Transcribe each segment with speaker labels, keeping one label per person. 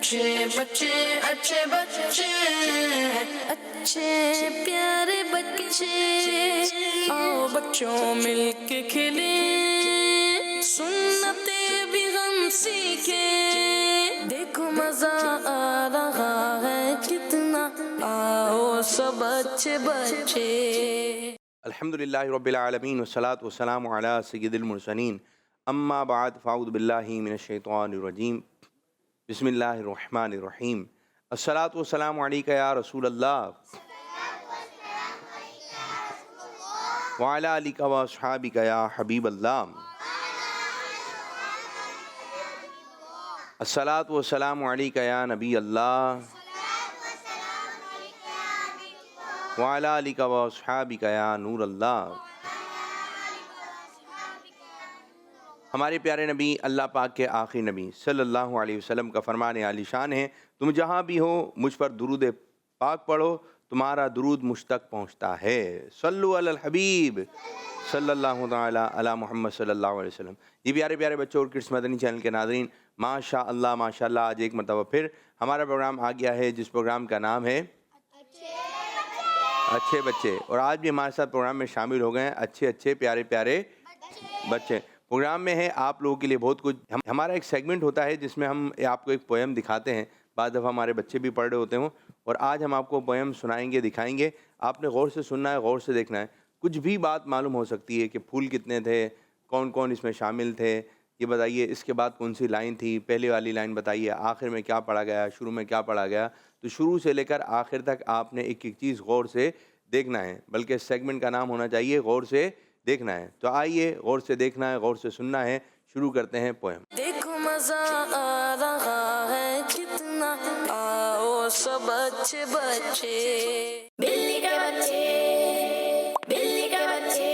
Speaker 1: अच्छे बच्चे अच्छे बच्चे अच्छे प्यारे बच्चे, आओ बच्चों मिलके खेले, सुन्नते भी हम सीखे, देखो मजा आ रहा है कितना, आओ सब अच्छे बच्चे।
Speaker 2: अल्हम्दुलिल्लाहि रब्बिल आलमीन वस्सलातु वस्सलामु अला सय्यिदिल मुरसलीन अम्मा बाद फ़अऊज़ु बिल्लाहि मिनश शैतानिर रजीम बिस्मिल्लाहिर रहमानिर रहीम अस्सलातु वस्सलामु अलैका या रसूल अल्लाह व अला आलिका व अस्हाबिका या हबीब अल्लाह। अस्सलातु वस्सलामु अलैका या नबी अल्लाह व अला आलिका व अस्हाबिका या नूर अल्लाह। हमारे प्यारे नबी अल्लाह पाक के आखिरी नबी सल्लल्लाहु अलैहि वसल्लम का फरमान आलीशान है, तुम जहाँ भी हो मुझ पर दुरूद पाक पढ़ो, तुम्हारा दुरूद मुझ तक पहुँचता है। सल्लु अलल हबीब सल्लल्लाहु तआला अला मुहम्मद सल्लल्लाहु अलैहि वसल्लम। ये प्यारे प्यारे बच्चों और किड्स मदनी चैनल के नाज़रीन, माशाअल्लाह माशाअल्लाह, आज एक मरतबा फिर हमारा प्रोग्राम आ गया है जिस प्रोग्राम का नाम है अच्छे बच्चे। और आज भी हमारे साथ प्रोग्राम में शामिल हो गए हैं अच्छे अच्छे प्यारे प्यारे बच्चे। प्रोग्राम में है आप लोगों के लिए बहुत कुछ। हमारा एक सेगमेंट होता है जिसमें हम आपको एक पोएम दिखाते हैं, बाद दफ़ा हमारे बच्चे भी पढ़ रहे होते हों, और आज हम आपको पोएम सुनाएंगे, दिखाएंगे। आपने गौर से सुनना है, गौर से देखना है। कुछ भी बात मालूम हो सकती है कि फूल कितने थे, कौन कौन इसमें शामिल थे, ये बताइए, इसके बाद कौन सी लाइन थी, पहले वाली लाइन बताइए, आखिर में क्या पढ़ा गया, शुरू में क्या पढ़ा गया। तो शुरू से लेकर आखिर तक आपने एक एक चीज़ गौर से देखना है, बल्कि सेगमेंट का नाम होना चाहिए गौर से देखना है। तो आइए, गौर से देखना है, गौर से सुनना है। शुरू करते हैं पोएम।
Speaker 1: देखो मजा आ रहा है कितना, आओ सब अच्छे बच्चे। बिल्ली के बच्चे, बिल्ली के बच्चे,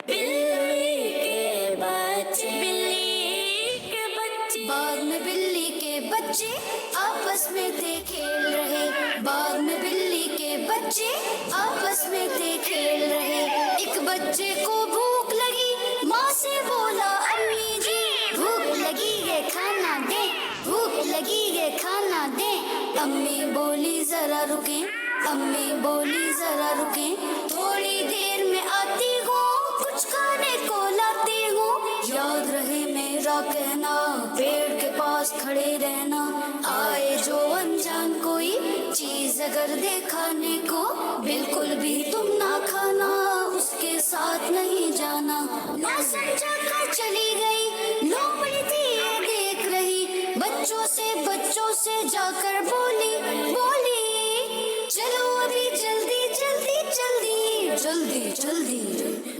Speaker 1: बिल्ली के बच्चे, बिल्ली के बच्चे।
Speaker 3: बाग में बिल्ली के बच्चे आपस में थे खेल रहे, बाग में बिल्ली के बच्चे आपस में थे खेल रहे। एक बच्चे को भूख लगी, माँ से बोला अम्मी जी भूख लगी है खाना दे, भूख लगी है खाना दे। अम्मी बोली जरा रुके, अम्मी बोली जरा रुके, थोड़ी देर में आती हूँ, कुछ खाने को लाती हूँ। याद रहे मेरा कहना, पेड़ के पास खड़े रहना, आए जो अनजान कोई चीज अगर देखाने को, बिल्कुल भी तुम ना खाना, उसके साथ नहीं जाना। ना समझा कर चली गई, लोमड़ी थी ये देख रही, बच्चों से जाकर बोली बोली, चलो अभी जल्दी जल्दी जल्दी जल्दी जल्दी।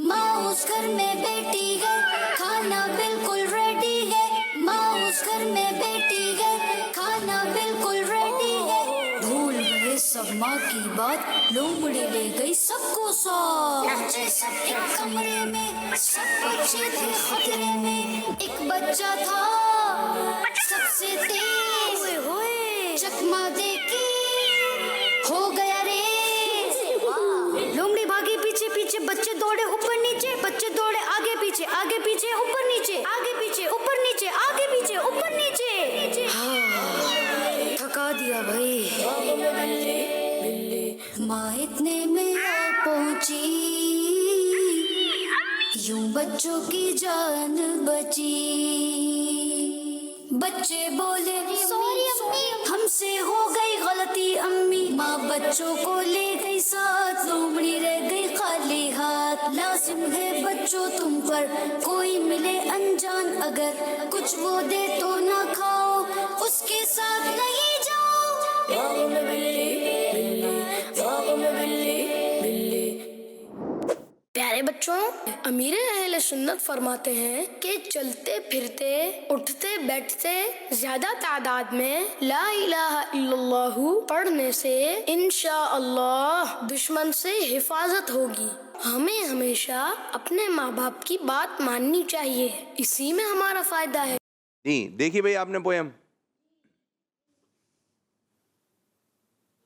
Speaker 3: माँ उस घर में बैठी है, खाना बिल्कुल रेडी है, माँ उस घर में बैठी है, खाना बिल्कुल रेडी है। भूल गए सब माँ की बात, लोमड़ी ले गई सबको साथ। बच्चे सब एक कमरे में, सब बच्चे थे खतरे में। एक बच्चा था सबसे तेज, चकमा देके हो गया रे। लोमड़ी भागी पीछे पीछे, बच्चे दौड़े ऊपर नीचे, बच्चे दौड़े आगे पीछे ऊपर नीचे, आगे पीछे ऊपर नीचे, आगे पीछे ऊपर नीचे। हाँ, थका दिया भाई। माँ इतने में आ पहुंची, यूं बच्चों की जान बची। बच्चे बोले सॉरी अम्मी, हमसे हो गई गलती अम्मी। माँ बच्चों को ले गई साथ, लोमड़ी रह गई खाली हाथ। लाजिम है बच्चों तुम पर, कोई मिले अनजान अगर, कुछ वो दे तो ना खाओ, उसके साथ नहीं जाओ। बाग में बिल्ली, बिल्ली, बाग में बिल्ली, बिल्ली।
Speaker 4: प्यारे बच्चों, अमीर अहले सुन्नत फरमाते हैं कि चलते फिरते उठते बैठते ज्यादा तादाद में ला इलाहा इल्लल्लाहु पढ़ने से इंशाअल्लाह दुश्मन से हिफाजत होगी। हमें हमेशा अपने माँ बाप की बात माननी चाहिए, इसी में हमारा फायदा है।
Speaker 2: जी देखिए भाई, आपने पोएम,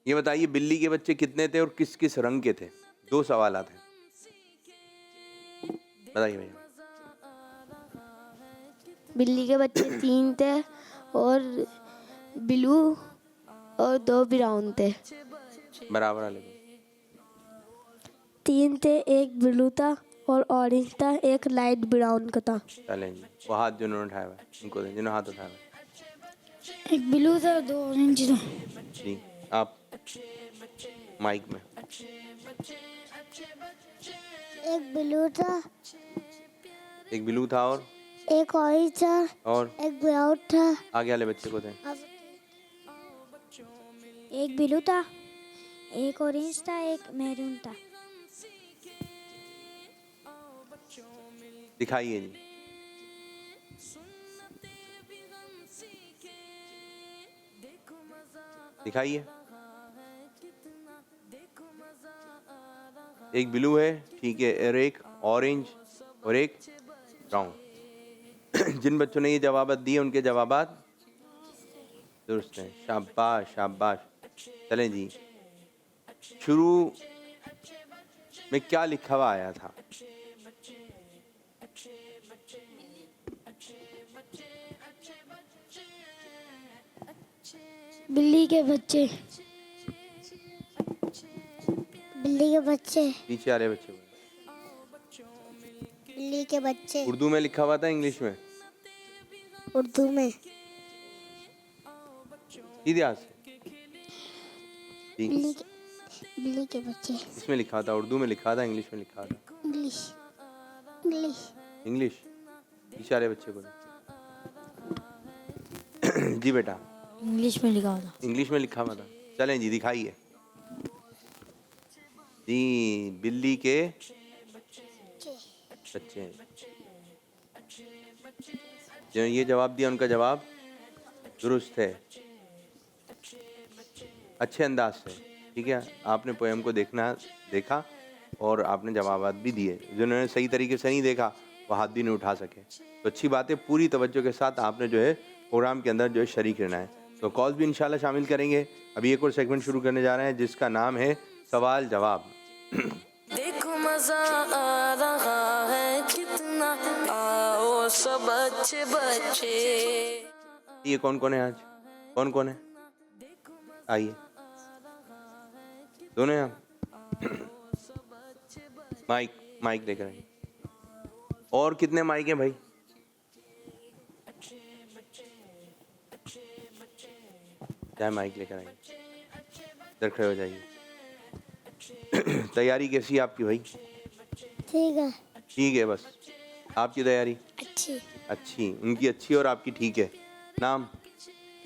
Speaker 2: ये बताइए बिल्ली के बच्चे कितने थे और किस किस रंग के थे। दो सवाल थे, बताइए भैया।
Speaker 5: बिल्ली के बच्चे 3 थे और ब्लू और 2 ब्राउन थे।
Speaker 2: बराबर वाले को।
Speaker 5: 3 थे, एक ब्लू था और ऑरेंज था, एक लाइट ब्राउन का था।
Speaker 2: चलें जी, वो हाथ जिन्होंने उठाया हुआ है उनको दें, जिन्होंने हाथ उठाया हुआ है।
Speaker 3: एक ब्लू था 2 ऑरेंज था।
Speaker 2: जी आप माइक में।
Speaker 3: एक ब्लू था,
Speaker 2: एक ब्लू था और
Speaker 3: एक ऑरेंज था, एक ब्राउन था।
Speaker 2: आगे वाले बच्चे को दें।
Speaker 3: एक ब्लू था, एक ऑरेंज था, एक मैरून था।
Speaker 2: दिखाइए जी। दिखाइए। एक ब्लू है, ठीक है, और एक ऑरेंज और एक ब्राउन। जिन बच्चों ने ये जवाब दिए उनके जवाब दुरुस्त हैं। शाबाश शाबाश। चलें जी, शुरू में क्या लिखा हुआ आया था?
Speaker 3: बिल्ली के बच्चे। बिल्ली के बच्चे।
Speaker 2: पीछे आ रहे बच्चे को।
Speaker 3: बिल्ली के बच्चे।
Speaker 2: उर्दू में लिखा हुआ था, इंग्लिश में?
Speaker 3: उर्दू में।
Speaker 2: सीधे हाथ से। जी।
Speaker 3: बिल्ली के बच्चे।
Speaker 2: इसमें लिखा था, उर्दू में लिखा था, इंग्लिश में लिखा था?
Speaker 3: इंग्लिश। इंग्लिश।
Speaker 2: इंग्लिश। पीछे आ रहे बच्चे को। जी बेटा।
Speaker 3: इंग्लिश में लिखा था।
Speaker 2: इंग्लिश में लिखा हुआ था। चलें जी, दिखाइए जी। बिल्ली के बच्चे। जो ये जवाब दिया उनका जवाब दुरुस्त है, अच्छे अंदाज से। ठीक है, आपने पोएम को देखा और आपने जवाब भी दिए। जिन्होंने सही तरीके से नहीं देखा वो हाथ भी नहीं उठा सके, तो अच्छी बात है। पूरी तवज्जो के साथ आपने जो है प्रोग्राम के अंदर जो है शरीक रहना है। तो कॉल्स भी इंशाल्लाह शामिल करेंगे। अभी एक और सेगमेंट शुरू करने जा रहे हैं जिसका नाम है सवाल जवाब।
Speaker 1: देखो मजा आ रहा है कितना, आओ सब अच्छे बच्चे।
Speaker 2: ये कौन कौन है आज? कौन कौन है? आइए दोनों हैं आप। माइक लेकर आइए। और कितने माइक हैं भाई? चाहे माइक लेकर आइए, इधर खड़े हो जाइए। तैयारी कैसी है आपकी भाई?
Speaker 3: ठीक है।
Speaker 2: ठीक है, बस आपकी तैयारी
Speaker 3: अच्छी।
Speaker 2: अच्छी, उनकी अच्छी और आपकी ठीक है। नाम?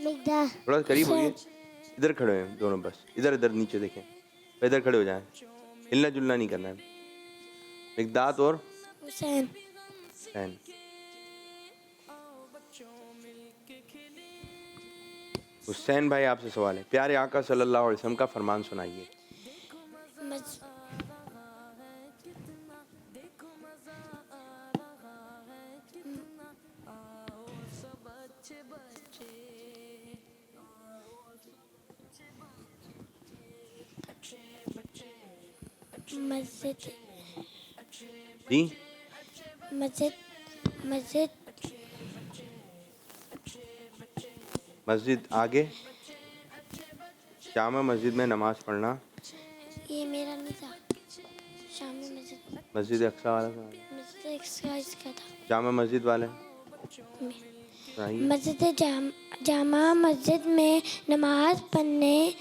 Speaker 3: मिकदार।
Speaker 2: थोड़ा करीब होइए, इधर खड़े हैं दोनों, बस इधर नीचे देखें, इधर खड़े हो जाएं, हिलना जुलना नहीं करना है। मिकदात और
Speaker 3: हुसैन।
Speaker 2: हुसैन भाई, आपसे सवाल है। प्यारे आका सल्लल्लाहु अलैहि वसल्लम का फरमान सुनाइए।
Speaker 3: मस्जिद।
Speaker 2: जी
Speaker 3: मस्जिद। मस्जिद।
Speaker 2: मस्जिद, आगे? जामा मस्जिद में नमाज पढ़ना।
Speaker 3: ये मेरा नहीं था। शामी मस्जिद।
Speaker 2: मस्जिद अक्सा वाला सवाल है।
Speaker 3: मस्जिद एक्सरसाइज का था।
Speaker 2: जामा मस्जिद वाले
Speaker 3: मस्जिद जामा मस्जिद में नमाज पढ़ने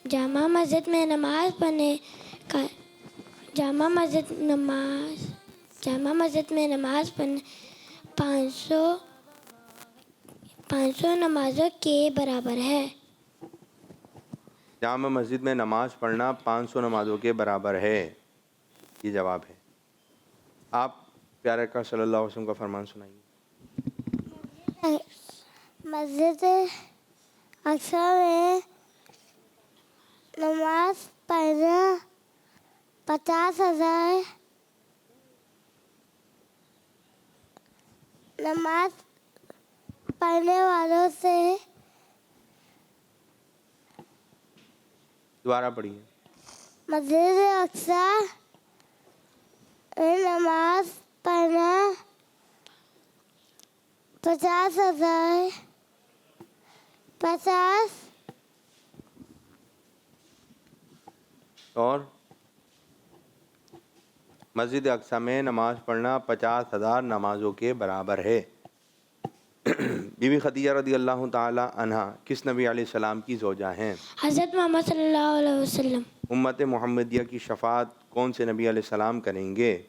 Speaker 3: जामा मस्जिद में नमाज पढ़ने का जामा मस्जिद में नमाज पढ़ने 500 नमाजों के बराबर है।
Speaker 2: जामा मस्जिद में नमाज पढ़ना 500 नमाजों के बराबर है, ये जवाब है। आप प्यारे का सल्लल्लाहु अलैहि वसल्लम का फरमान सुनाइए।
Speaker 3: मस्जिद अक्सा में नमाज पढ़ना 50,000 नमाज पढ़ने वालों से।
Speaker 2: दोबारा पढ़िए।
Speaker 3: मस्जिद अक्सा में नमाज पढ़ना 50,000 50
Speaker 2: और मस्जिद अक्सा में नमाज पढ़ना 50,000 नमाजों के बराबर है। बीबी खदीजा रदी अल्लाह ताला अन्हा किस नबी अलैहिस्सलाम की ज़ौजा हैं?
Speaker 5: हज़रत मोहम्मद सल्लल्लाहु अलैहि वसल्लम।
Speaker 2: उम्मत मुहम्मदिया की शफात कौन से नबी अलैहिस्सलाम करेंगे?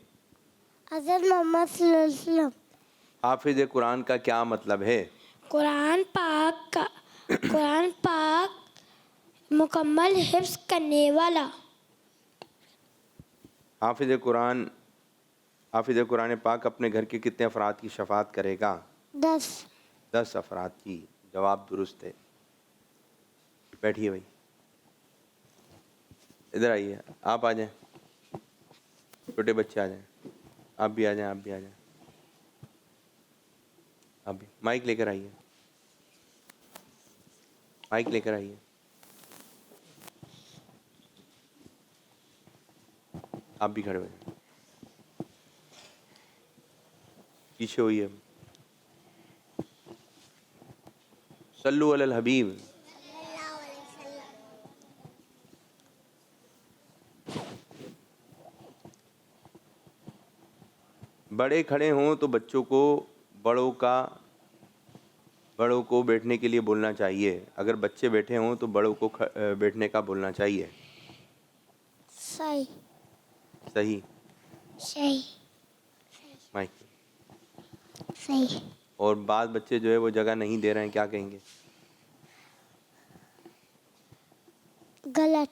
Speaker 3: हज़रत मोहम्मद सल्लल्लाहु अलैहि वसल्लम।
Speaker 2: हाफिज़ कुरान का क्या मतलब है?
Speaker 5: कुरान पाक मुकम्मल हिफ्ज़ करने वाला।
Speaker 2: हाफिज़ कुरान पाक अपने घर के कितने अफराद की शफात करेगा?
Speaker 3: 10
Speaker 2: अफराद की। जवाब दुरुस्त है। बैठिए भाई, इधर आइए, आप आ जाएं, छोटे बच्चे आ जाएं, आप भी आ जाएं, आप भी माइक लेकर आइए, आप भी खड़े हो जाएं, पीछे होइए। सल्लु अलल हबीब। बड़े खड़े हों तो बच्चों को बड़ों को बैठने के लिए बोलना चाहिए। अगर बच्चे बैठे हों तो बड़ों को बैठने का बोलना चाहिए।
Speaker 3: सही
Speaker 2: सही।
Speaker 3: सही
Speaker 2: माइक।
Speaker 3: सही
Speaker 2: और बाद बच्चे जो है वो जगह नहीं दे रहे हैं, क्या कहेंगे?
Speaker 3: गलत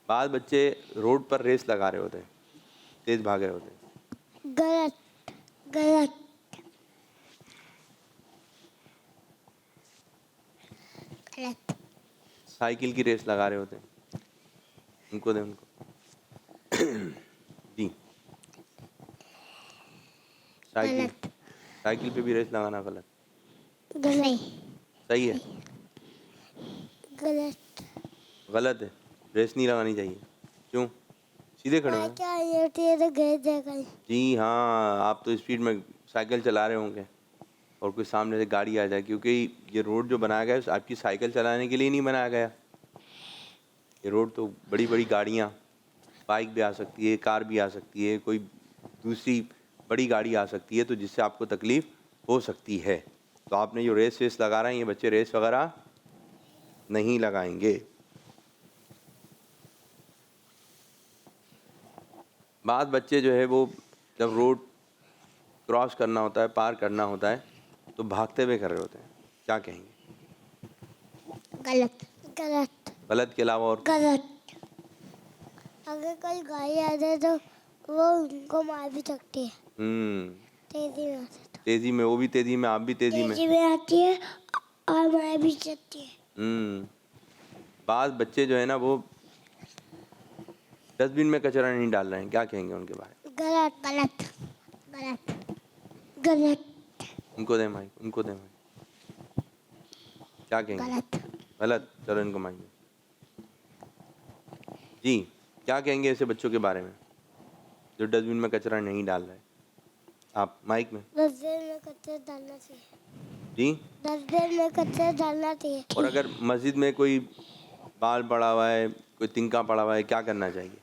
Speaker 2: बाद बच्चे रोड पर रेस लगा रहे होते हैं, तेज भाग रहे होते हैं।
Speaker 3: गलत
Speaker 2: साइकिल की रेस लगा रहे होते हैं, उनको दे उनको। जी, साइकिल पे भी रेस लगाना गलत। सही है। गलत है, रेस नहीं लगानी चाहिए। क्यों? सीधे खड़े हो। जी हाँ, आप तो स्पीड में साइकिल चला रहे होंगे और कोई सामने से गाड़ी आ जाए, क्योंकि ये रोड जो बनाया गया है आपकी साइकिल चलाने के लिए नहीं बनाया गया। ये रोड तो बड़ी बड़ी गाड़ियाँ, बाइक भी आ सकती है, कार भी आ सकती है, कोई दूसरी बड़ी गाड़ी आ सकती है, तो जिससे आपको तकलीफ़ हो सकती है। तो आपने जो रेस लगा रहे हैं, ये बच्चे रेस वगैरह नहीं लगाएंगे। बाद बच्चे जो है वो जब रोड क्रॉस करना होता है, पार करना होता है, तो भागते हुए कर रहे होते हैं, क्या कहेंगे? गलत के अलावा और?
Speaker 3: अगर कोई गाड़ी आ जाए तो वो उनको मार भी सकती है।
Speaker 2: तेजी में, वो भी तेजी में, आप भी तेजी में
Speaker 3: आती है और मार भी सकती है।
Speaker 2: बाद बच्चे जो है ना वो डस्टबिन में कचरा नहीं डाल रहे हैं, क्या कहेंगे उनके बारे में?
Speaker 3: गलत
Speaker 2: उनको दे माइक, क्या कहेंगे? गलत। चलो इनको माइक। जी, क्या कहेंगे ऐसे बच्चों के बारे में जो डस्टबिन में कचरा नहीं डाल रहे? आप माइक में।
Speaker 3: डस्टबिन में कचरा डालना चाहिए।
Speaker 2: जी,
Speaker 3: डस्टबिन में कचरा डालना चाहिए।
Speaker 2: और अगर मस्जिद में कोई बाल पड़ा हुआ है, कोई तिनका पड़ा हुआ है, क्या करना चाहिए?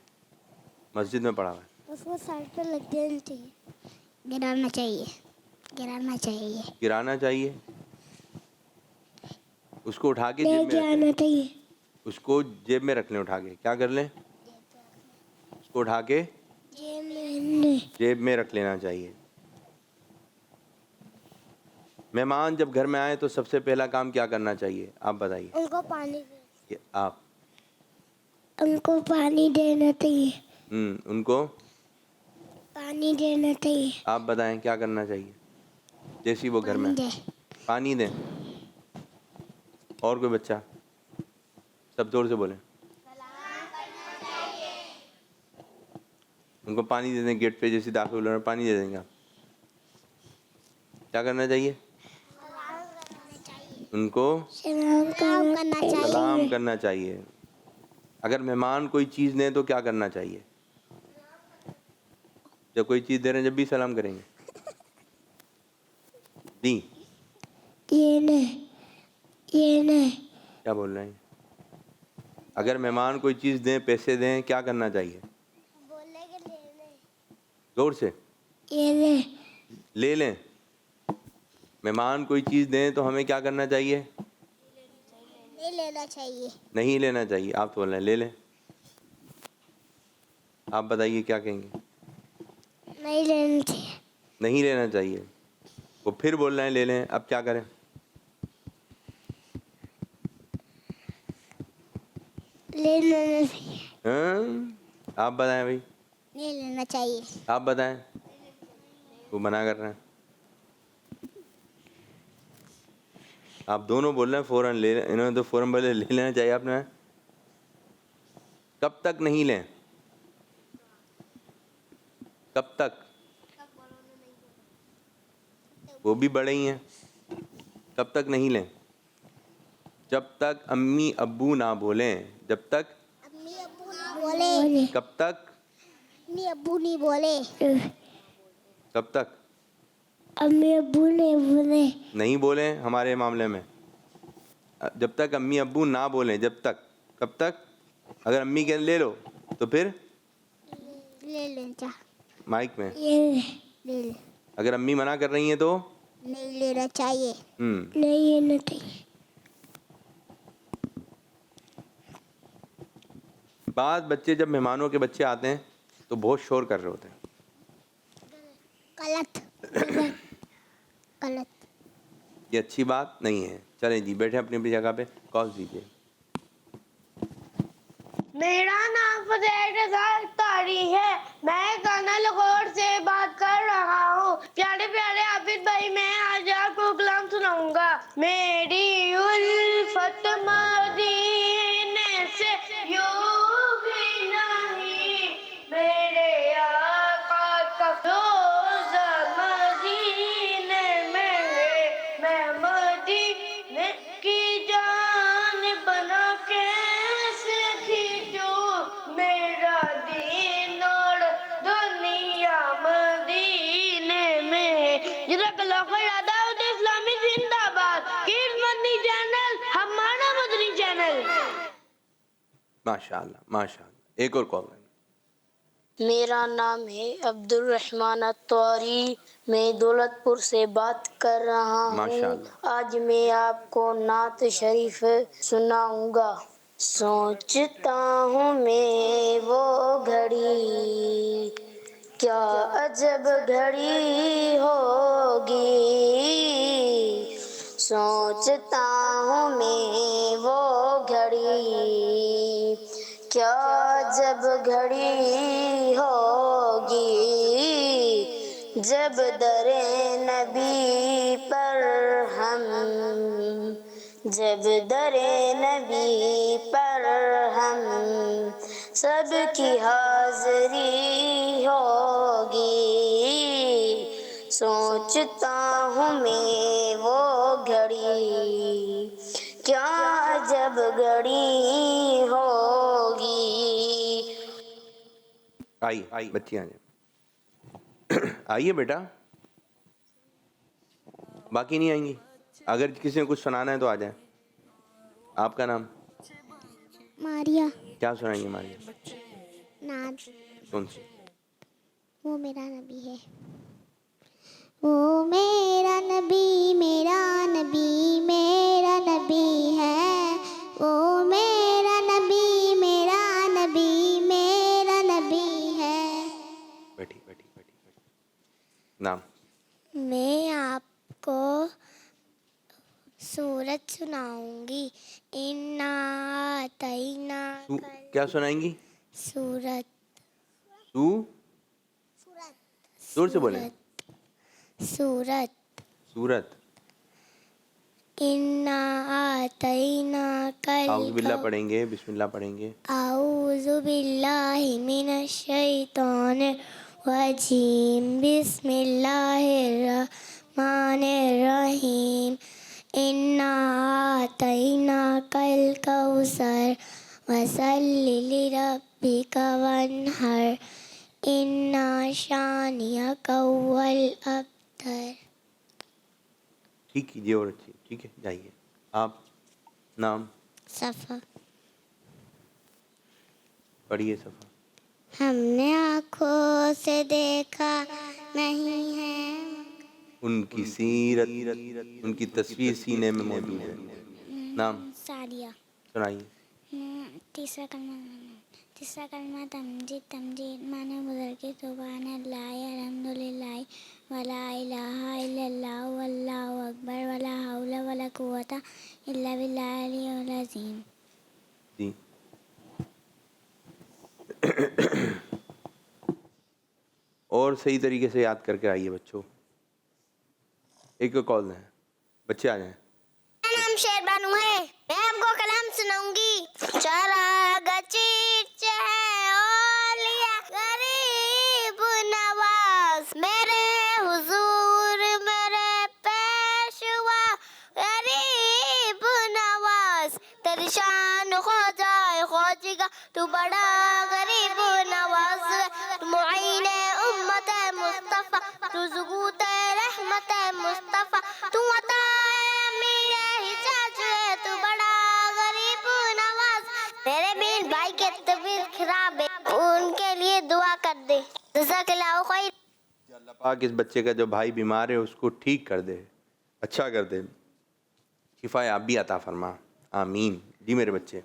Speaker 2: मस्जिद में पड़ा हुआ है,
Speaker 3: उसको साइड पे लग देना चाहिए। गिराना चाहिए।
Speaker 2: उसको उठा के जेब में रख लें। उसको जेब में रख लें, उठा के क्या कर लें? उसको उठा के जेब में रख लेना चाहिए। मेहमान जब घर में आए तो सबसे पहला काम क्या करना चाहिए, आप बताइए?
Speaker 3: उनको पानी देना चाहिए।
Speaker 2: उनको
Speaker 3: पानी देना चाहिए।
Speaker 2: आप बताएं क्या करना चाहिए? जैसे वो घर में पानी दें। और कोई बच्चा? सब जोर से बोलें। उनको पानी दे दें, गेट पे जैसे दाखिल हो रहे हैं पानी दे देंगे आप। क्या करना चाहिए? उनको सलाम करना चाहिए। अगर मेहमान कोई चीज़ दें तो क्या करना चाहिए? जब कोई चीज़ दे रहे हैं जब भी सलाम करेंगे? दी।
Speaker 5: ये नहीं
Speaker 2: क्या बोल रहे हैं? अगर मेहमान कोई चीज़ दें, पैसे दें, क्या करना चाहिए? जोर से।
Speaker 5: ये
Speaker 2: ले लें। मेहमान कोई चीज़ दें तो हमें क्या करना चाहिए?
Speaker 3: नहीं लेना चाहिए।
Speaker 2: नहीं लेना चाहिए। आप तो बोल रहे हैं ले लें। आप बताइए क्या कहेंगे?
Speaker 5: नहीं लेना चाहिए।
Speaker 2: नहीं लेना चाहिए। वो फिर बोल रहे हैं ले लें। अब क्या करें?
Speaker 5: ले लेना चाहिए।
Speaker 2: हाँ? आप बताएं भाई।
Speaker 3: नहीं लेना चाहिए।
Speaker 2: आप बताएं। वो मना कर रहे हैं। आप दोनों बोल रहे हैं फ़ौरन ले लें। इन्होंने तो फ़ौरन बोले ले लेना चाहिए। आपने कब तक नहीं लें? कब तक? वो भी बड़े ही हैं। कब तक नहीं लें? जब तक अम्मी अब्बू ना बोलें। जब तक
Speaker 3: अम्मी अब्बू नहीं बोले।
Speaker 2: कब तक?
Speaker 3: अम्मी अब्बू नहीं बोले।
Speaker 2: कब तक?
Speaker 5: अम्मी अब्बू ने बोले।
Speaker 2: नहीं बोले हमारे मामले में। जब तक अम्मी अब्बू ना बोलें। जब तक कब तक? अगर अम्मी कह ले लो तो फिर
Speaker 3: ले लेना।
Speaker 2: माइक में।
Speaker 5: ये
Speaker 3: ले ले।
Speaker 2: अगर अम्मी मना कर रही हैं तो
Speaker 3: नहीं लेना चाहिए।
Speaker 5: नहीं लेना चाहिए।
Speaker 2: बाद बच्चे जब मेहमानों के बच्चे आते हैं तो बहुत शोर कर रहे होते हैं।
Speaker 3: गलत। गलत।
Speaker 2: ये अच्छी बात नहीं है। चलें जी, बैठे अपनी अपनी जगह पे। कॉल दीजिए।
Speaker 4: मेरा नाम फतेह तारी है। मैं गाना लाहौर से बात कर रहा हूँ। प्यारे प्यारे आबिद भाई, मैं आज आपको कलाम सुनाऊंगा। मेरी उल्फत मदीने से यूं भी नहीं, मेरे आका का रोज़ा मदीने में है। मैं मदीने की जान बना कैसे खींचूं, मेरा दीन और दुनिया मदीने में है। जज़ाकल्लाह खैर। दाऊद इस्लामी जिंदाबाद। किड्स मदनी चैनल हमारा मदनी चैनल।
Speaker 2: माशाल्लाह माशाल्लाह। एक और कॉल।
Speaker 6: मेरा नाम है अब्दुल रहमान अत्वारी। मैं दौलतपुर से बात कर रहा हूँ।
Speaker 2: माशाल्लाह।
Speaker 6: आज मैं आपको नात शरीफ सुनाऊंगा। सोचता हूँ मैं वो घड़ी, क्या अजब घड़ी होगी। सोचता हूँ मैं वो घड़ी, क्या जब घड़ी होगी, जब दरे नबी पर हम, जब दरे नबी पर हम सबकी हाज़री होगी। सोचता हूँ मैं वो घड़ी, क्या जब घड़ी होगी।
Speaker 2: आई बच्ची आ जाए। आइए बेटा। बाकी नहीं आएंगी? अगर किसी ने कुछ सुनाना है तो आ जाए। आपका नाम?
Speaker 3: मारिया।
Speaker 2: क्या सुनाएंगे मारिया?
Speaker 3: नाद।
Speaker 2: कौन सी?
Speaker 3: वो मेरा नबी है। वो मेरा नबी, मेरा नबी, मेरा नबी है। वो मेरा नबी, मेरा नबी, मेरा नबी है।
Speaker 2: बैठी बैठी बैठी बैठी। नाम?
Speaker 5: मैं आपको सूरत सुनाऊंगी। इन्ना तैना
Speaker 2: क्या सुनाएंगी?
Speaker 5: सूरत।
Speaker 2: जोर से बोले।
Speaker 5: सूरत।
Speaker 2: सूरत।
Speaker 5: इन्ना आतैना कल।
Speaker 2: आऊज़ बिल्लाह पढ़ेंगे, बिस्मिल्लाह पढ़ेंगे।
Speaker 5: आऊज़ु बिल्लाहि मिनश शैतानिर रजीम। बिस्मिल्लाहिर रहमानिर रहीम। इन्ना आतैना कल कौसर वसल्लि लिरब्बिका वन्हर। इन्ना शानियका हुवल अब्तर।
Speaker 2: ठीक कीजिए और अच्छी, ठीक है, जाइए। आप नाम
Speaker 3: सफ़ा।
Speaker 2: पढ़िए सफ़ा।
Speaker 3: हमने आँखों से देखा नहीं है,
Speaker 2: उनकी सीरत, उनकी तस्वीर सीने में मौजूद है। नाम
Speaker 3: सारिया।
Speaker 2: सुनाइए।
Speaker 3: तीसरा कलमा तमजीद माने बुज़ुर्ग की सुभान अल्लाह अल्हम्दुलिल्लाह वला इलाहा इल्लल्लाह वल्लाहु अकबर वला हौला वला कुव्वता इल्ला बिल्लाहिल अलिय्यिल अज़ीम।
Speaker 2: जी और सही तरीके से याद करके आइए बच्चों। एक को कॉल दें, बच्चे आ जाएं।
Speaker 3: मेरा नाम शेरबानू है, मैं आपको कलाम सुनाऊंगी। चराग चीचे है औलिया गरीब नवाज, मेरे हुजूर मेरे पेशवा गरीब नवाज, तेरी शान ख्वाजा ख्वाजिगा तू बड़ा गरीब नवाज, तू मुईन उम्मत मुस्तफा, तू ज़ुगूत रहमत मुस्तफा, तू अता तू बड़ा गरीब नवाज। मेरे बहन भाई के तबीयत खराब है, उनके लिए दुआ कर दे। जज़ाकल्लाहु खैर।
Speaker 2: अल्लाह पाक इस बच्चे का जो भाई बीमार है उसको ठीक कर दे, अच्छा कर दे, शिफा आप भी अता फरमा, आमीन। जी मेरे बच्चे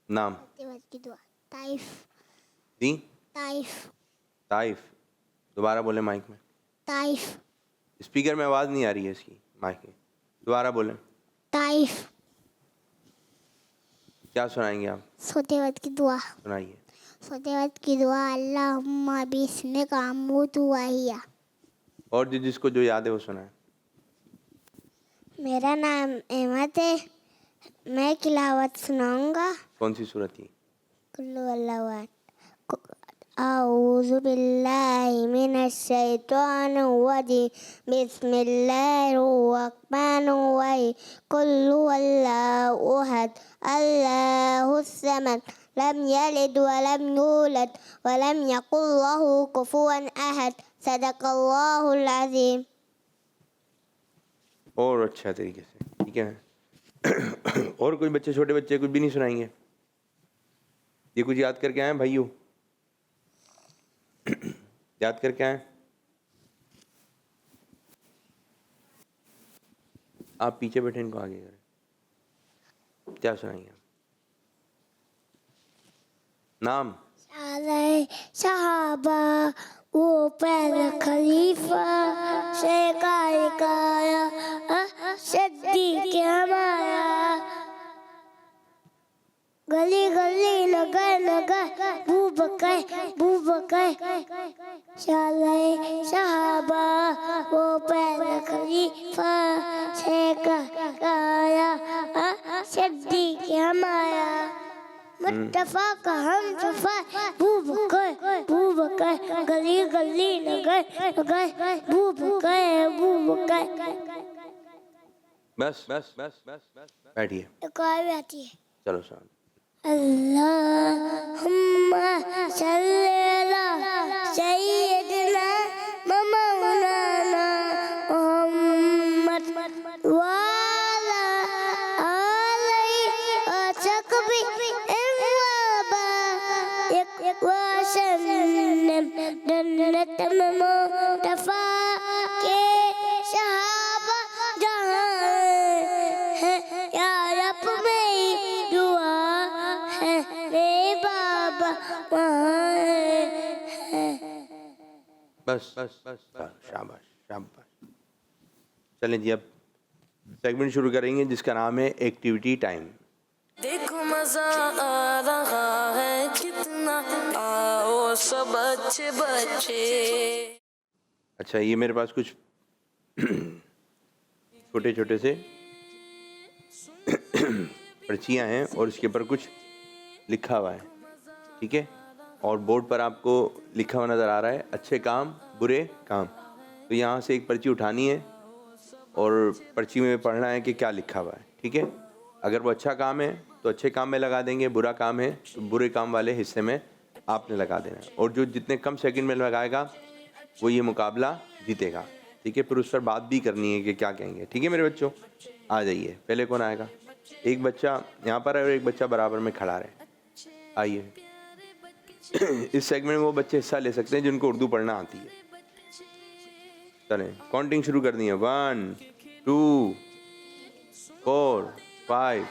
Speaker 2: नाम
Speaker 3: की दुआ ताइफ।
Speaker 2: जी
Speaker 3: ताइफ।
Speaker 2: ताइफ, दोबारा बोले माइक में।
Speaker 3: ताइफ।
Speaker 2: स्पीकर में आवाज़ नहीं आ रही है इसकी, माइक में दोबारा बोलें।
Speaker 3: ताइफ।
Speaker 2: क्या सुनाएंगे आप?
Speaker 3: सोते वक्त की दुआ।
Speaker 2: सुनाइए।
Speaker 3: सोते वक्त की दुआ अल्लाहुम्मा बिस्मिका अमूतु व अहिया।
Speaker 2: और जिसको जो याद है वो सुनाए।
Speaker 3: मेरा नाम अहमद है, मैं तिलावत सुनाऊंगा।
Speaker 2: कौन सी सूरत की?
Speaker 3: कुल्लु अल्लाहु अहद। अऊज़ु बिल्लाहि मिनश शैतानिर रजीम, बिस्मिल्लाहिर रहमानिर रहीम, कुल्लु अल्लाहु अहद, अल्लाहुस समद, लम यलिद व लम यूलद व लम यकुल लहू कुफुवन अहद, सदक़ल्लाहुल अज़ीम।
Speaker 2: और अच्छा तरीके से, ठीक है। और कोई बच्चे, छोटे बच्चे कुछ भी नहीं सुनाएंगे? ये कुछ याद करके आए भाइयों? याद करके आए? आप पीछे बैठे, इनको आगे करें। क्या सुनाएंगे? नाम
Speaker 3: सहाबा, वो पहला खलीफा, शेकाया सिद्दीक़ हमारा, गली गली नगर नगर बूबकर सहाबा, वो पहला खलीफा, शेकाया सिद्दीक़ हमारा, मुस्तफा का हम सफा, बूबकर गली गली नगर नगर बूबकर।
Speaker 2: बस बस बस बस बस बैठिए।
Speaker 3: एक और भी आती है।
Speaker 2: चलो सुन।
Speaker 3: अल्लाहुम्मा सल्ली अला सय्यिदिना मौलाना मुहम्मद व अला आलिहि वसहबिहि वसल्लम। जन्नत में मुस्तफा के सहाबा जहाँ है, या रब मेरी दुआ है, मेरे बाबा वहाँ है।
Speaker 2: बस बस बस शाबाश शाबाश। चलें जी, अब सेगमेंट शुरू करेंगे जिसका नाम है एक्टिविटी टाइम।
Speaker 1: देखो मजा आ रहा है कितना, आओ सब अच्छे बच्चे।
Speaker 2: अच्छा, ये मेरे पास कुछ छोटे छोटे से पर्चियाँ हैं और इसके ऊपर कुछ लिखा हुआ है, ठीक है। और बोर्ड पर आपको लिखा हुआ नज़र आ रहा है अच्छे काम बुरे काम। तो यहाँ से एक पर्ची उठानी है और पर्ची में पढ़ना है कि क्या लिखा हुआ है, ठीक है। अगर वो अच्छा काम है तो अच्छे काम में लगा देंगे, बुरा काम है तो बुरे काम वाले हिस्से में आपने लगा देना है। और जो जितने कम सेकंड में लगाएगा वो ये मुकाबला जीतेगा, ठीक है, फिर उस पर बात भी करनी है कि क्या कहेंगे। ठीक है मेरे बच्चों, आ जाइए। पहले कौन आएगा? एक बच्चा यहाँ पर है और एक बच्चा बराबर में खड़ा है। आइए। इस सेगमेंट में वो बच्चे हिस्सा ले सकते हैं जिनको उर्दू पढ़ना आती है। चलें, काउंटिंग शुरू कर दी है। 1 2 4 5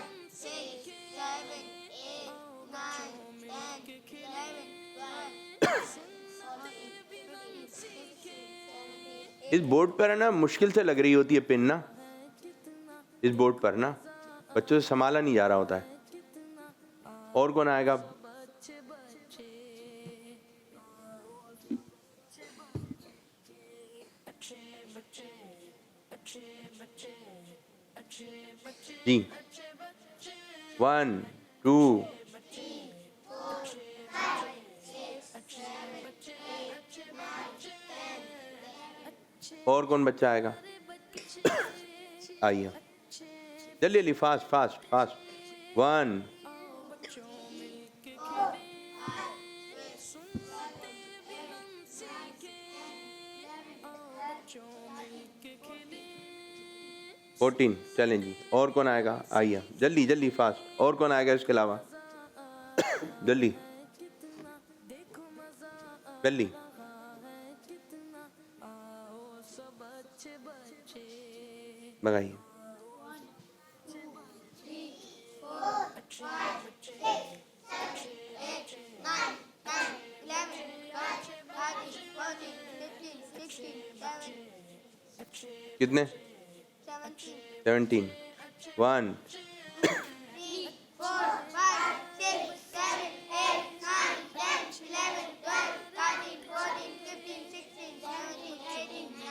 Speaker 2: इस बोर्ड पर है ना, मुश्किल से लग रही होती है पिन ना, इस बोर्ड पर ना बच्चों से संभाला नहीं जा रहा होता है। और कौन आएगा? जी 1 2 और कौन बच्चा आएगा? आइए जल्दी जल्दी, फास्ट फास्ट फास्ट। 1 14। चलें जी, और कौन आएगा? आइए जल्दी जल्दी फास्ट। और कौन आएगा इसके अलावा? जल्दी जल्दी। लगाइए। कितने? 17। 1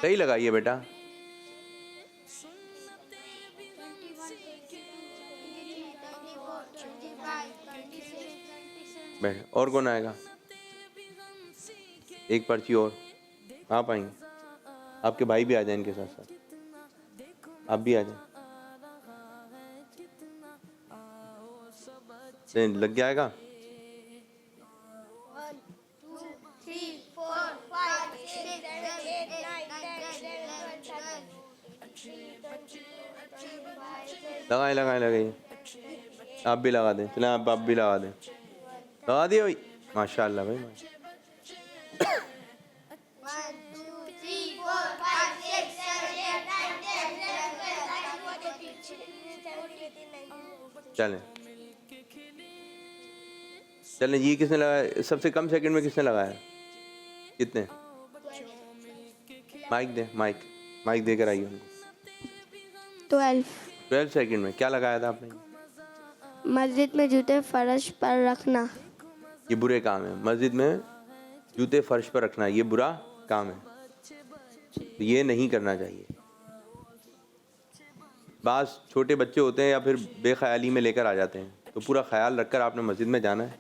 Speaker 2: सही लगाइए बेटा। बैठ। और कौन आएगा? एक पर्ची और। आप आएंगे? आपके भाई भी आ जाए इनके साथ साथ, आप भी आ जाए। लग जाएगा। 1 2 3 4 5 6 7 8 9 10 11 12 13 14 15 16 17 18 19 20 21 22 23 24 25 26 27 28 29 लगाइए। आप भी लगा दें। चलें आप भी लगा दें। लगा दिए भाई, माशाल्लाह भाई।
Speaker 3: 1 2 3 4 5 6 7 8 9 10 11 12 13
Speaker 2: चलें चलें जी। किसने लगाया? सबसे कम सेकंड में किसने लगाया? कितने? माइक दे, माइक देकर आइए उनको। 12 सेकंड में क्या लगाया था आपने?
Speaker 5: मस्जिद में जूते फर्श पर रखना।
Speaker 2: ये बुरे काम है। मस्जिद में जूते फर्श पर रखना ये बुरा काम है, ये नहीं करना चाहिए। बास छोटे बच्चे होते हैं या फिर बेख्याली में लेकर आ जाते हैं, तो पूरा ख्याल रखकर आपने मस्जिद में जाना है।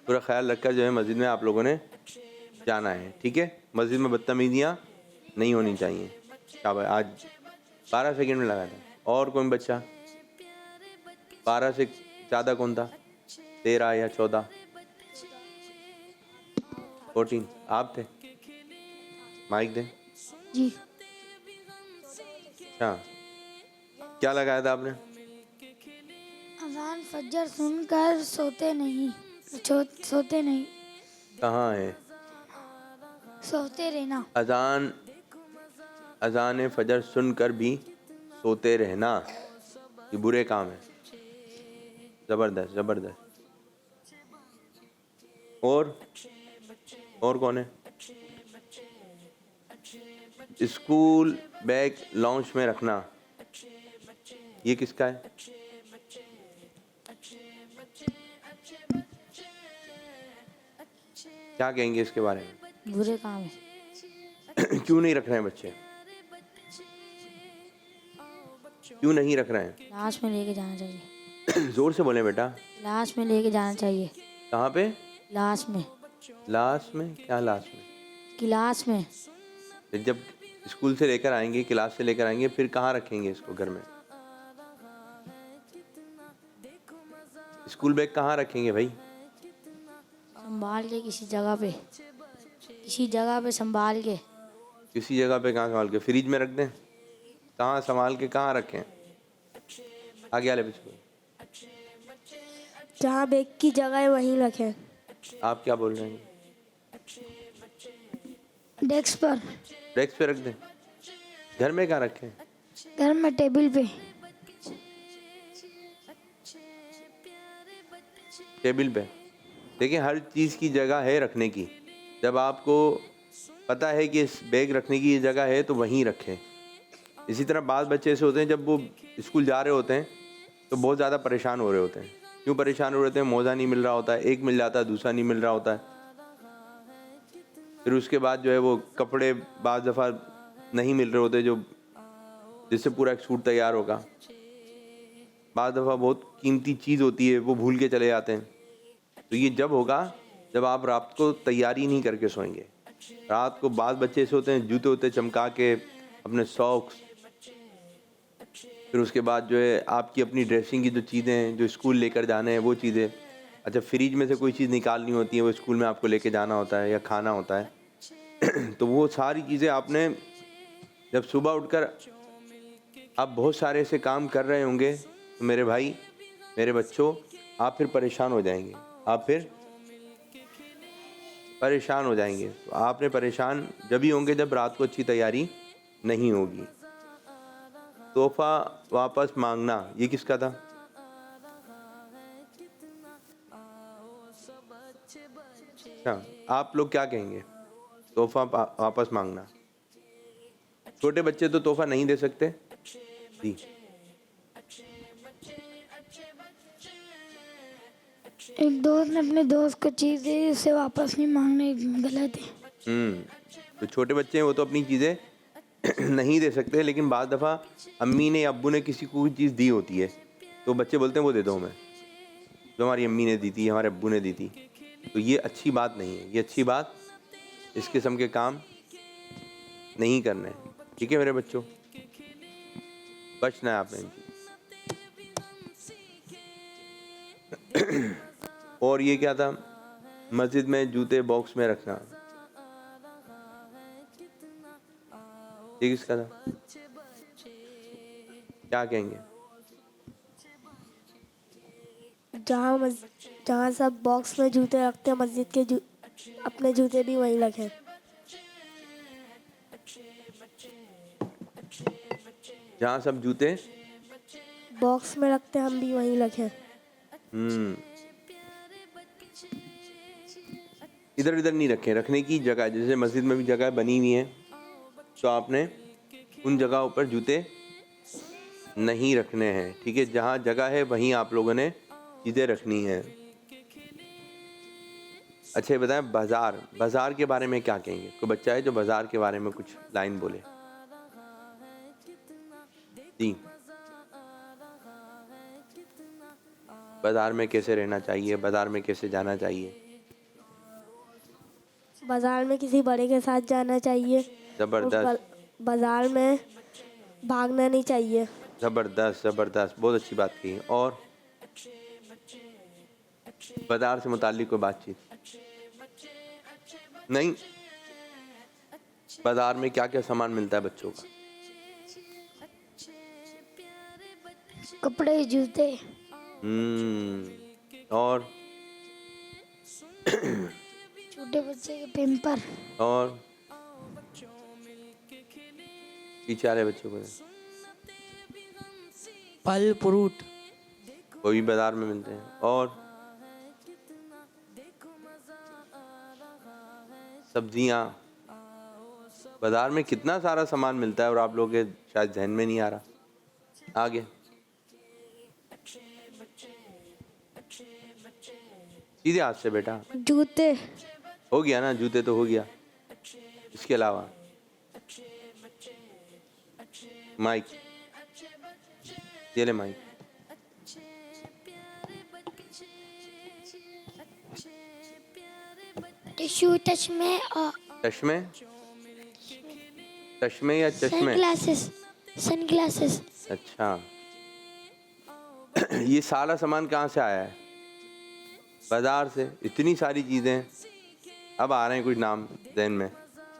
Speaker 2: पूरा ख्याल रखकर जो है मस्जिद में आप लोगों ने जाना है। ठीक है, मस्जिद में बदतमीजियाँ नहीं होनी चाहिए। शाबाश। आज 12 सेकंड में लगाया था। और कौन बच्चा? 12 से ज़्यादा कौन था? 13 या 14? 14 आप थे। माइक दे
Speaker 5: जी।
Speaker 2: अच्छा, क्या लगाया था आपने?
Speaker 7: अजान फजर सुनकर सोते नहीं।
Speaker 2: कहाँ है?
Speaker 7: सोते रहना।
Speaker 2: अजान फजर सुनकर भी सोते रहना ये बुरे काम है। जबरदस्त जबरदस्त। और कौन है? स्कूल बैग लॉन्च में रखना ये किसका है? क्या कहेंगे इसके बारे में?
Speaker 7: बुरे काम है।
Speaker 2: क्यों नहीं रख रहे हैं बच्चे? क्यों नहीं रख रहे हैं?
Speaker 7: क्लास में लेके जाना चाहिए।
Speaker 2: जोर से बोले बेटा।
Speaker 7: क्लास में लेके जाना चाहिए।
Speaker 2: कहाँ पे?
Speaker 7: क्लास में।
Speaker 2: लाश में? क्या लाश में?
Speaker 7: क्लास में।
Speaker 2: जब स्कूल से लेकर आएंगे, क्लास से लेकर आएंगे, फिर कहाँ रखेंगे इसको? घर में। स्कूल बैग कहाँ रखेंगे भाई?
Speaker 7: संभाल के किसी जगह पे संभाल के।
Speaker 2: किसी जगह पे कहाँ संभाल के? फ्रिज में रख दें? कहाँ संभाल के कहाँ रखें? आगे वाले बच्चों,
Speaker 5: जहाँ बैग की जगह है वहीं रखें।
Speaker 2: आप क्या बोल रहे हैं?
Speaker 4: डेस्क पर,
Speaker 2: डेस्क पे रख दें? घर में कहाँ रखें?
Speaker 4: घर में टेबल पे।
Speaker 2: टेबल पे। देखिए, हर चीज़ की जगह है रखने की। जब आपको पता है कि इस बैग रखने की ये जगह है तो वहीं रखें। इसी तरह बाद बच्चे ऐसे होते हैं, जब वो स्कूल जा रहे होते हैं तो बहुत ज़्यादा परेशान हो रहे होते हैं। क्यों परेशान हो रहे होते हैं? मोज़ा नहीं मिल रहा होता है, एक मिल जाता है, दूसरा नहीं मिल रहा होता है। फिर उसके बाद जो है वो कपड़े बाज़ दफ़ा नहीं मिल रहे होते जो जिससे पूरा एक सूट तैयार होगा। बाज़ दफ़ा बहुत कीमती चीज़ होती है वो भूल के चले जाते हैं। तो ये जब होगा जब आप रात को तैयारी नहीं करके सोएंगे। रात को बाद बच्चे ऐसे होते हैं, जूते होते चमका के, अपने सॉक्स, फिर उसके बाद जो है आपकी अपनी ड्रेसिंग की जो चीज़ें हैं जो स्कूल लेकर जाने हैं वो चीज़ें। अच्छा, फ्रिज में से कोई चीज़ निकालनी होती है, वो स्कूल में आपको लेके जाना होता है या खाना होता है तो वो सारी चीज़ें आपने जब सुबह उठकर आप बहुत सारे ऐसे काम कर रहे होंगे तो मेरे भाई, मेरे बच्चों, आप फिर परेशान हो जाएंगे। आप फिर परेशान हो जाएंगे। तो आपने परेशान जब ही होंगे जब रात को अच्छी तैयारी नहीं होगी। तोहफा वापस मांगना, ये किसका था? अच्छा, आप लोग क्या कहेंगे? तोहफा वापस मांगना। छोटे बच्चे तो तोहफा नहीं दे सकते जी।
Speaker 4: एक दोस्त ने अपने दोस्त को चीज़ दी, उसे वापस नहीं मांगना गलत है।
Speaker 2: तो छोटे बच्चे हैं वो तो अपनी चीज़ें नहीं दे सकते, लेकिन बाद दफ़ा अम्मी ने अब्बू ने किसी को कोई चीज़ दी होती है तो बच्चे बोलते हैं वो दे दो हमें, जो हमारी अम्मी ने दी थी, हमारे अब्बू ने दी थी। तो ये अच्छी बात नहीं है, ये अच्छी बात, इस किस्म के काम नहीं करने हैं। ठीक है मेरे बच्चों, बचना है आपने इनकी। और ये क्या था? मस्जिद में जूते बॉक्स में रखना, ये किसका था? क्या कहेंगे?
Speaker 5: जहाँ सब बॉक्स में जूते रखते हैं, मस्जिद के अपने जूते भी वहीं रखें।
Speaker 2: जहाँ सब जूते
Speaker 5: बॉक्स में रखते हैं हम भी वहीं रखें।
Speaker 2: इधर इधर नहीं रखें। रखने की जगह, जैसे मस्जिद में भी जगह बनी हुई है तो आपने उन जगहों पर जूते नहीं रखने हैं। ठीक है, जहाँ जगह है वहीं आप लोगों ने चीज़ें रखनी है। अच्छा, ये बताएं बाज़ार, बाज़ार के बारे में क्या कहेंगे? कोई बच्चा है जो बाज़ार के बारे में कुछ लाइन बोले जी। बाज़ार में कैसे रहना चाहिए, बाज़ार में कैसे जाना चाहिए?
Speaker 5: बाजार में किसी बड़े के साथ जाना चाहिए।
Speaker 2: ज़बरदस्त,
Speaker 5: बाजार में भागना नहीं चाहिए।
Speaker 2: ज़बरदस्त ज़बरदस्त, बहुत अच्छी बात कही। और बाज़ार से मुताल्लिक कोई बातचीत नहीं? बाज़ार में क्या क्या सामान मिलता है बच्चों का?
Speaker 4: कपड़े, जूते,
Speaker 2: और
Speaker 4: छोटे बच्चे के पेम्पर,
Speaker 2: और पीछे वाले बच्चों को
Speaker 7: फल फ्रूट,
Speaker 2: वो भी बाज़ार में मिलते हैं। और सब्जियां, बाज़ार में कितना सारा सामान मिलता है और आप लोगों के शायद ध्यान में नहीं आ रहा। आगे सीधे हाथ से बेटा।
Speaker 5: जूते
Speaker 2: हो गया ना, जूते तो हो गया। इसके अलावा माइक, ये ले माइक।
Speaker 3: टिश्यू, चश्मे और
Speaker 2: चश्मे, चश्मे या चश्मे?
Speaker 3: सनग्लासेस।
Speaker 2: अच्छा ये सारा सामान कहाँ से आया है? बाजार से। इतनी सारी चीज़ें, अब आ रहे हैं कुछ नाम ज़हन में,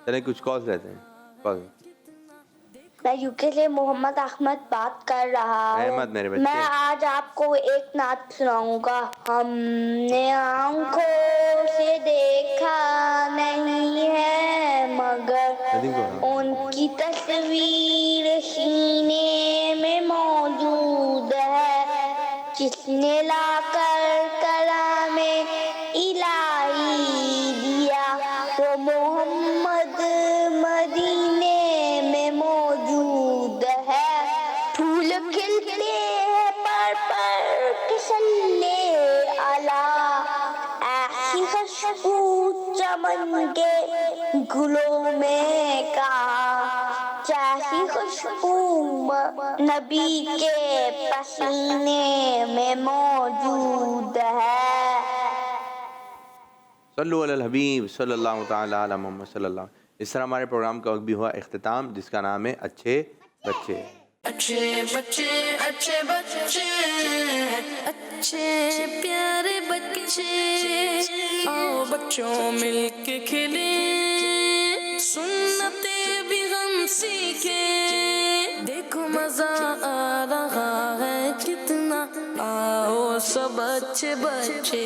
Speaker 2: चलें कुछ कॉज लेते हैं। बस।
Speaker 6: मैं यूके से मोहम्मद अहमद बात कर रहा हूँ।
Speaker 2: अहमद मेरे बच्चे।
Speaker 6: मैं आज आपको एक नात सुनाऊंगा। हमने आंखों से देखा नहीं है मगर उनकी तस्वीर सीने में मौजूद है। जिसने लाकर कलामे इलाही दिया वो मोहम्मद मदीने में मौजूद है। फूल खिलते हैं पर किसने अला ऐसी खुशबू चमन के गुलों में कहा। जैसी खुशबू नबी के पसीने में मौजूद है।
Speaker 2: सल्लु अलल हबीब सल्लल्लाहु ताला अला मुहम्मद सल्लल्लाहु। इस तरह हमारे प्रोग्राम का वक्त भी हुआ इख्तिताम, जिसका नाम है अच्छे बच्चे।
Speaker 1: अच्छे बच्चे अच्छे बच्चे अच्छे प्यारे बच्चे, आओ बच्चों मिलके खेले, सुन्नते भी हम सीखे। देखो मजा आ रहा है कितना, आओ सब अच्छे बच्चे।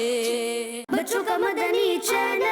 Speaker 3: बच्चों का मदनी चैनल